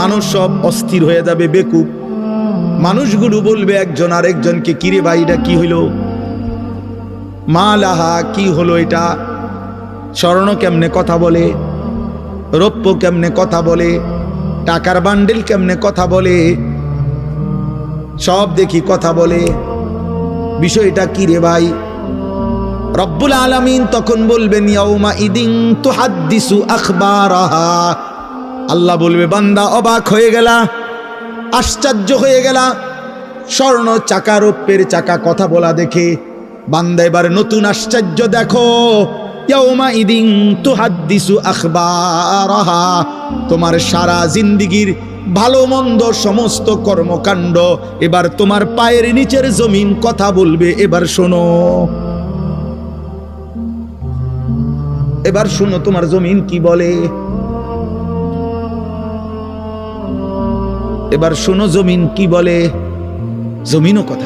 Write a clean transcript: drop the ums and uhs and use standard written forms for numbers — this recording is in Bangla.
মানুষ সব অস্থির হয়ে যাবে, বেকুব। মানুষগুলো বলবে একজন আরেকজনকে, কিরে ভাই এটা কি হইল? মা লাহা, কি হলো এটা? স্বর্ণ কেমনে কথা বলে, রৌপ্য কেমনে কথা বলে, টাকার বান্ডেল কেমনে কথা বলে, সব দেখি কথা বলে, বিষয়টা কি রে ভাই? রব্বুল আলামিন তখন বলবেন ইয়াউমা ইদিন তুহাদ্দিসু আখবারাহা। আল্লাহ বলবে, বান্দা অবাক হয়ে গেলা, আশ্চর্য হয়ে গেলা, স্বর্ণ চাকা রৌপ্যের চাকা কথা বলা দেখে। বান্দা এবার নতুন আশ্চর্য দেখো, ইয়াউমা ইদিন তুহাদ্দিসু আখবারাহা। তোমার সারা জিন্দেগীর ভালো মন্দ সমস্ত কর্মকাণ্ড এবার তোমার পায়ের নিচের জমিন কথা বলবে। এবার শোনো, এবার শোনো তোমার জমিন কি বলে। এবার শোনো জমিন কি বলে। জমিনও কথা